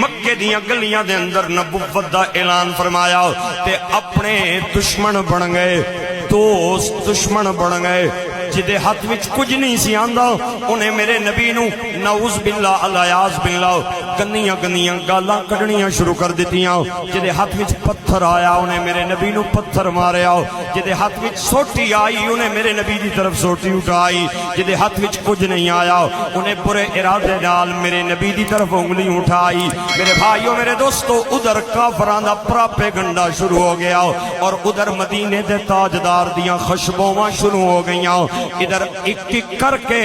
مکے دیاں گلیاں دے اندر نبوت دا اعلان فرمایا تے اپنے دشمن بن گئے، دوست دشمن بن گئے، جدے ہاتھ وچ کچھ نہیں سی آندا انہیں میرے نبی نو نعوذ باللہ الیاذ باللہ گندیاں گندیاں گالاں کڈنیاں شروع کر دتیاں۔ جدے ہاتھ وچ پتھر آیا انہیں میرے نبی نو پتھر ماریا، جدے ہاتھ وچ سوٹی آئی انہیں میرے نبی دی طرف سوٹی اٹھائی، جدے ہاتھ وچ کچھ نہیں آیا انہیں برے ارادے نال میرے نبی دی طرف انگلی اٹھائی۔ میرے بھائیوں میرے دوستو، ادھر کافران دا پراپے گنڈا شروع ہو گیا اور ادھر مدینے دے تاجدار دیاں خشبوواں شروع ہو گئیاں۔ ادھر ایک ایک کر کے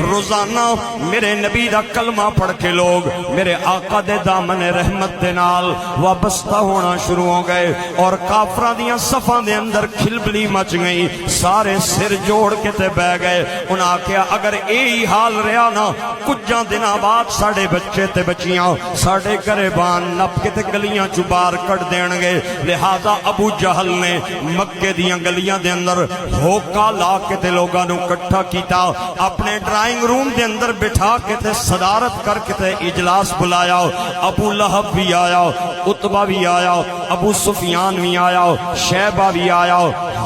روزانہ میرے نبی دا کلمہ پڑھ کے لوگ میرے آقا دے دامن رحمت دے نال وابستہ ہونا شروع ہو گئے اور کافران دیاں صفاں دے اندر کھلبلی مچ گئی، سارے سر جوڑ کے تے بہ گئے۔ انہاں کہا اگر یہی حال رہا نا کچھ دنوں بعد ساڑے بچے تے بچیاں ساڑے گریبان نپ کے تے گلیاں چبار کٹ دین گے۔ لہذا ابو جہل نے مکے دیاں گلیاں دے اندر ہوکا لا کے تے لوگاں نو کٹھا کیتا، اپنے ڈرائنگ روم دے اندر بٹھا کے تے صدارت کر کے تے اجلاس بلایا۔ ابو لہب بھی آیا، عتبہ بھی آیا، ابو سفیان بھی آیا، شیبہ بھی آیا،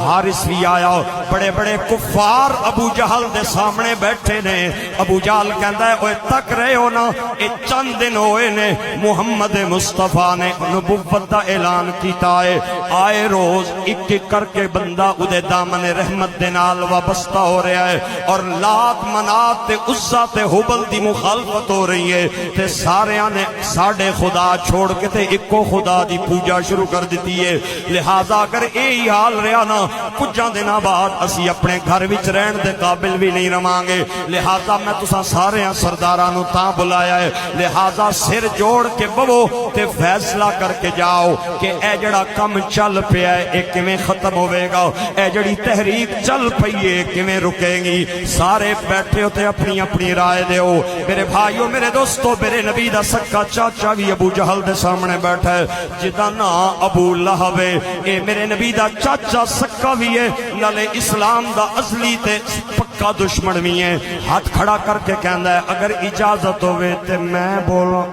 حارث بھی آیا، بڑے بڑے کفار ابو جہل دے سامنے بیٹھے نے۔ ابو جہل کہندا ہے اوے تک رہے ہو نا، اے چند دن ہوئے نے محمد مصطفیٰ نے نبوت دا اعلان کیتا ہے، آئے روز ایک ایک کر کے بندہ ادھے دامن رحمت دے نال وابستہ ہو رہا ہے اور لات منات تے عزا تے حبل دی مخالفت ہو رہی ہے تے ساریاں نے ساڑے خدا چھوڑ کے تے ایکو خدا دی پوجا شروع کر دیتی ہے۔ لہذا اگر یہی حال رہا نا کچھ دنوں بعد اسی اپنے گھر وچ رہن دے قابل بھی نہیں رہاں گے۔ لہذا میں تساں سارے سرداراں نو تاں بلایا ہے، لہذا سر جوڑ کے بوو تے فیصلہ کر کے جاؤ کہ اے جڑا کم چل پیا ہے اے کیویں ختم ہوئے گا، اے جڑی تحریک چل پئیے کیویں رکے گی۔ سارے بیٹھے ہوتے اپنی اپنی رائے دیو۔ میرے بھائیوں میرے دوستو، میرے نبی دا سکا چاچا بھی ابو جہل دے سامنے بیٹھا ہے جدا نا ابو لہب ہے، اے میرے نبی دا چاچا سکا بھی ہے نالے اسلام دا ازلی تے پکا دشمن بھی ہے۔ ہاتھ کھڑا کر کے کہندا ہے اگر اجازت ہوئے تے میں بولاں۔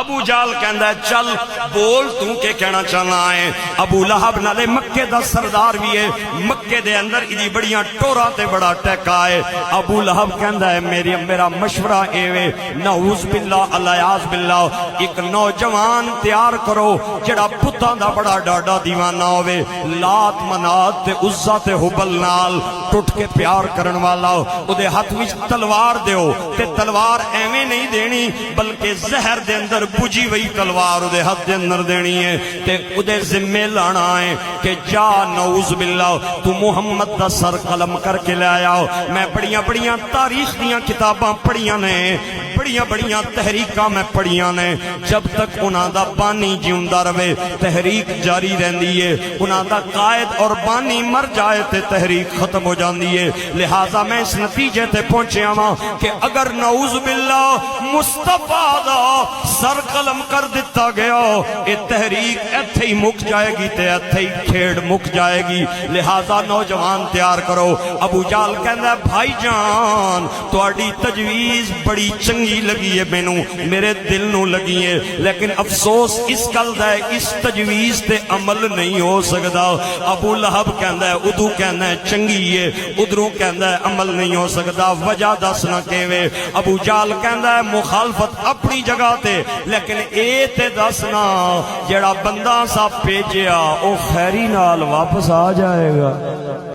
ابو جال کہندا ہے چل بول تو کے کہنا چاہنا ہے۔ ابو لہب نالے مکے دا سردار بھی ہے، مکے دے اندر ادھی بڑیاں ٹورا تے بڑا ٹیکا ہے۔ ابو لہب کہندا ہے میرا مشورہ ایوے نعوذ باللہ الیاذ باللہ ایک نوجوان تیار کرو جڑا پتاں دا بڑا ڈاڈا دیوانہ ہوئے، لات منات تے عزا تے حبل نال ٹوٹ کے پیار کرن والا، ادھے ہاتھ وچ تلوار دیو تے تلوار ایویں نہیں دینی بلکہ زہر دے اندر بجی وہی تلوار ادھے ہاتھ دے اندر دینی ہے تے ادھے ذمہ لانا ہے کہ جا نعوذ باللہ تو محمد دا سر قلم کر کے لے آیا۔ میں بڑیاں بڑیاں تاریخ دیاں کتاباں پڑھیاں نے، بڑیاں بڑیاں تحریکاں میں پڑھیاں نے، جب تک انہاں دا بانی جیوندہ روے تحریک جاری رہندی ہے، انہاں دا قائد اور بانی مر جائے تے تحریک ختم ہو جاندی ہے۔ لہذا میں اس نتیجے تے پہنچیا ہوں کہ اگر نعوذ باللہ مصطفیٰ دا سر قلم کر دیتا گیا یہ تحریک ایتھے ہی مک جائے گی تے ایتھے ہی کھیڑ مک جائے گی۔ لہذا نوجوان تیار کرو۔ ابو جال کہندا ہے بھائی جان تہاڈی تجویز بڑی چنگی لگی ہے، مینوں میرے دل نو لگی ہے، لیکن افسوس اس گل دا ہے اس تجویز تے عمل نہیں ہو سکدا۔ ابو لہب کہندا ہے ادھو کہندا ہے چنگی ہے، ادھروں کہندا ہے عمل نہیں ہو سکدا، وجہ دسنا کیویں؟ ابو جال کہندا ہے مخالفت اپنی جگہ تے لیکن اے تے دسنا جڑا بندہ سا بھیجیا او خیری نال واپس آ جائے گا۔